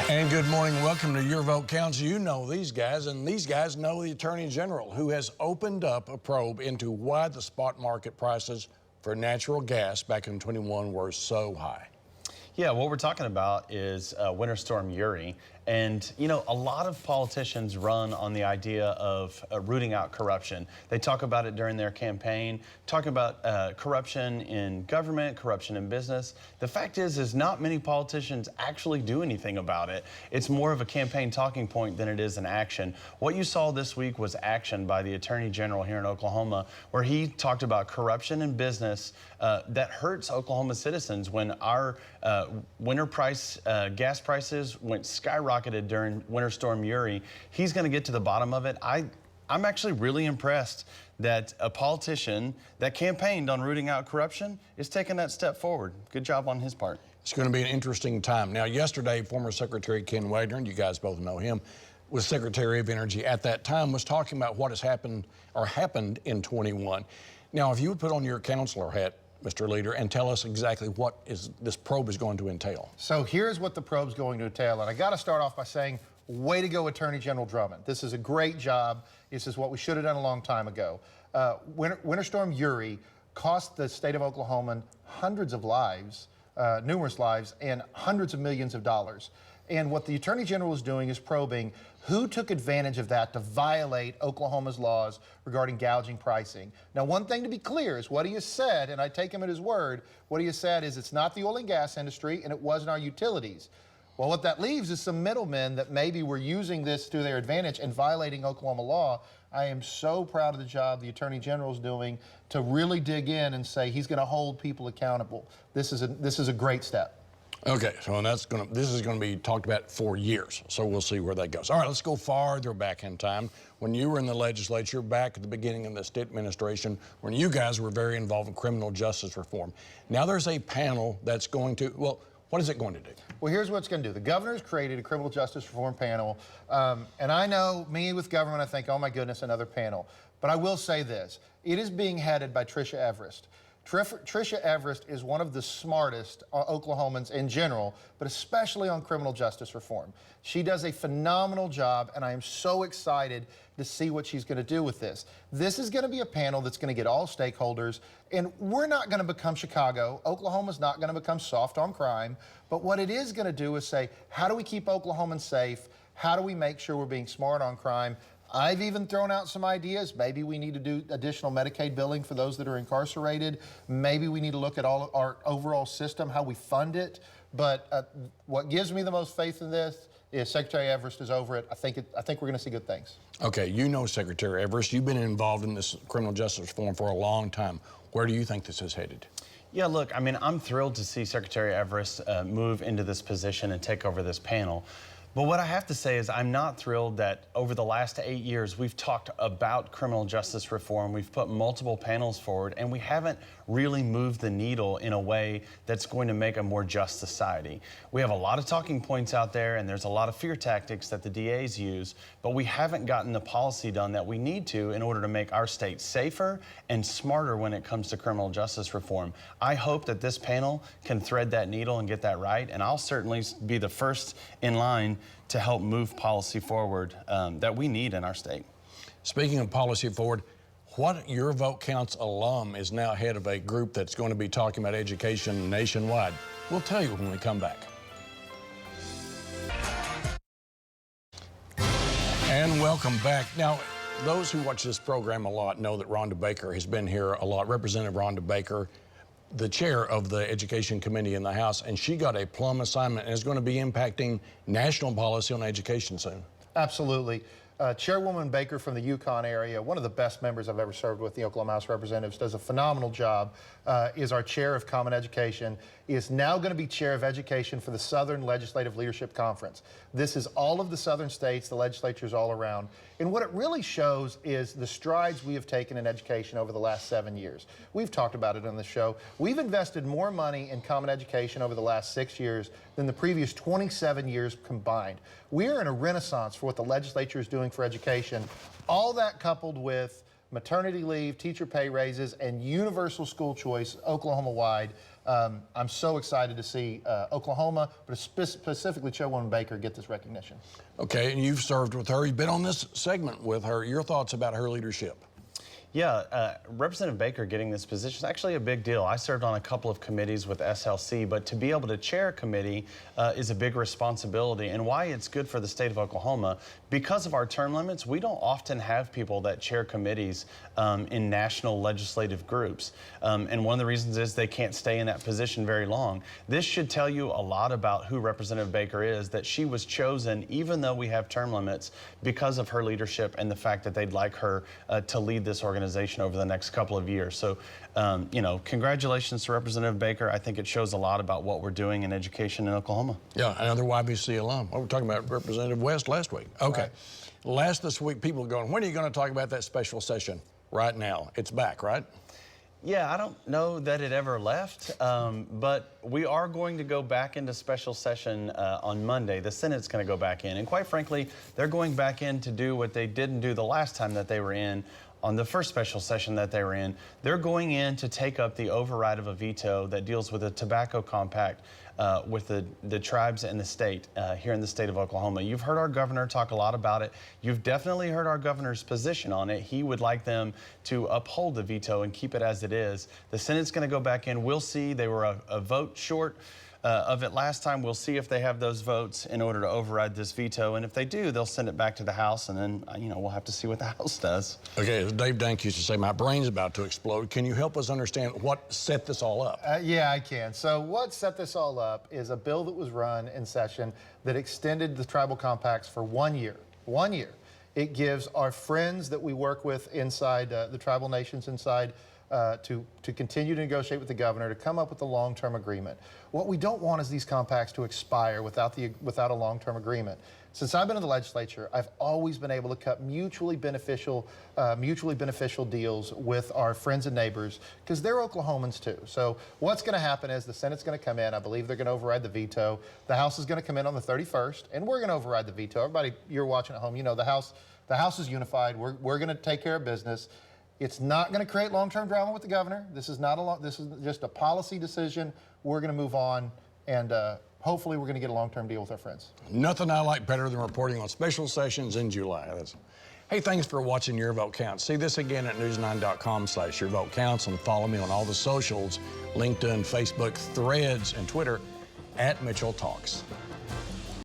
And good morning. Welcome to Your Vote Counts. You know these guys, and these guys know the Attorney General, who has opened up a probe into why the spot market prices for natural gas back in 21 were so high. Yeah, what we're talking about is Winter Storm Uri. And, you know, a lot of politicians run on the idea of rooting out corruption. They talk about it during their campaign, talk about corruption in government, corruption in business. The fact is not many politicians actually do anything about it. It's more of a campaign talking point than it is an action. What you saw this week was action by the Attorney General here in Oklahoma, where he talked about corruption in business that hurts Oklahoma citizens when our gas prices went skyrocketed during Winter Storm Uri. He's going to get to the bottom of it. I'm actually really impressed that a politician that campaigned on rooting out corruption is taking that step forward. Good job on his part. It's going to be an interesting time. Now, yesterday, former Secretary Ken Wagner, and you guys both know him, was Secretary of Energy at that time, was talking about what has happened in 21. Now, if you would put on your counselor hat, Mr. Leader, and tell us exactly what this probe is going to entail. So here's what the probe's going to entail, and I got to start off by saying, way to go, Attorney General Drummond. This is a great job. This is what we should have done a long time ago. Winter Storm Uri cost the state of Oklahoma hundreds of lives, numerous lives, and hundreds of millions of dollars. And what the Attorney General is doing is probing who took advantage of that to violate Oklahoma's laws regarding gouging pricing. Now, one thing to be clear is what he has said, and I take him at his word, what he has said is it's not the oil and gas industry and it wasn't our utilities. Well, what that leaves is some middlemen that maybe were using this to their advantage and violating Oklahoma law. I am so proud of the job the Attorney General is doing to really dig in and say he's going to hold people accountable. This is a great step. Okay, so this is going to be talked about for years, so we'll see where that goes. All right, let's go farther back in time. When you were in the legislature, back at the beginning of the state administration, when you guys were very involved in criminal justice reform. Now there's a panel that's going to, well, what is it going to do? Well, here's what it's going to do. The governor's created a criminal justice reform panel, and I know me with government, I think, oh my goodness, another panel. But I will say this, it is being headed by Tricia Everest. Tricia Everest is one of the smartest Oklahomans in general, but especially on criminal justice reform. She does a phenomenal job, and I am so excited to see what she's going to do with this. This is going to be a panel that's going to get all stakeholders, and we're not going to become Chicago. Oklahoma's not going to become soft on crime, but what it is going to do is say, how do we keep Oklahomans safe? How do we make sure we're being smart on crime? I've even thrown out some ideas. Maybe we need to do additional Medicaid billing for those that are incarcerated. Maybe we need to look at all our overall system, how we fund it. But what gives me the most faith in this is Secretary Everest is over it. I think we're going to see good things. Okay, you know Secretary Everest. You've been involved in this criminal justice reform for a long time. Where do you think this is headed? Yeah, look, I mean, I'm thrilled to see Secretary Everest move into this position and take over this panel. But what I have to say is I'm not thrilled that over the last 8 years we've talked about criminal justice reform, we've put multiple panels forward, and we haven't really moved the needle in a way that's going to make a more just society. We have a lot of talking points out there, and there's a lot of fear tactics that the DAs use, but we haven't gotten the policy done that we need to in order to make our state safer and smarter when it comes to criminal justice reform. I hope that this panel can thread that needle and get that right, and I'll certainly be the first in line to help move policy forward that we need in our state. Speaking of policy forward, what Your Vote Counts alum is now head of a group that's going to be talking about education nationwide. We'll tell you when we come back. And welcome back. Now, those who watch this program a lot know that Rhonda Baker has been here a lot. Representative Rhonda Baker, the chair of the Education Committee in the House, and she got a plum assignment and is going to be impacting national policy on education soon. Absolutely. Chairwoman Baker from the Yukon area, one of the best members I've ever served with the Oklahoma House of Representatives, does a phenomenal job, is our chair of Common Education, is now going to be chair of education for the Southern Legislative Leadership Conference. This is all of the southern states, the legislatures all around. And what it really shows is the strides we have taken in education over the last 7 years. We've talked about it on the show. We've invested more money in common education over the last 6 years than the previous 27 years combined. We are in a renaissance for what the legislature is doing for education. All that coupled with maternity leave, teacher pay raises, and universal school choice Oklahoma-wide, I'm so excited to see Oklahoma, but specifically Chairwoman Baker, get this recognition. Okay, and you've served with her. You've been on this segment with her. Your thoughts about her leadership? Yeah, Representative Baker getting this position is actually a big deal. I served on a couple of committees with SLC, but to be able to chair a committee is a big responsibility. And why it's good for the state of Oklahoma, because of our term limits, we don't often have people that chair committees in national legislative groups. And one of the reasons is they can't stay in that position very long. This should tell you a lot about who Representative Baker is, that she was chosen, even though we have term limits, because of her leadership and the fact that they'd like her to lead this organization over the next couple of years. So, you know, congratulations to Representative Baker. I think it shows a lot about what we're doing in education in Oklahoma. Yeah, another YBC alum. Well, we're talking about Representative West last week. Okay. Right. Last this week, people are going, when are you going to talk about that special session? Right now. It's back, right? Yeah, I don't know that it ever left, but we are going to go back into special session on Monday. The Senate's going to go back in. And quite frankly, they're going back in to do what they didn't do the last time that they were in. On the first special session that they were in, they're going in to take up the override of a veto that deals with a tobacco compact with the tribes and the state here in the state of Oklahoma. You've heard our governor talk a lot about it. You've definitely heard our governor's position on it. He would like them to uphold the veto and keep it as it is. The Senate's going to go back in. We'll see. They were a vote short of it last time. We'll see if they have those votes in order to override this veto. And if they do, they'll send it back to the House, and then, you know, we'll have to see what the House does. Okay, as Dave Dank used to say, my brain's about to explode. Can you help us understand what set this all up? Yeah, I can. So what set this all up is a bill that was run in session that extended the tribal compacts for 1 year. 1 year. It gives our friends that we work with inside the tribal nations inside to continue to negotiate with the governor to come up with a long-term agreement. What we don't want is these compacts to expire without a long-term agreement. Since I've been in the legislature, I've always been able to cut mutually beneficial deals with our friends and neighbors, because they're Oklahomans too. So what's going to happen is the Senate's going to come in. I believe they're going to override the veto. The House is going to come in on the 31st, and we're going to override the veto. Everybody, you're watching at home, you know the House is unified. We're going to take care of business. It's not going to create long-term drama with the governor. This is just a policy decision. We're going to move on, and hopefully we're going to get a long-term deal with our friends. Nothing I like better than reporting on special sessions in July. Hey, thanks for watching Your Vote Counts. See this again at news9.com/yourvotecounts, and follow me on all the socials, LinkedIn, Facebook, Threads, and Twitter @Mitchell Talks.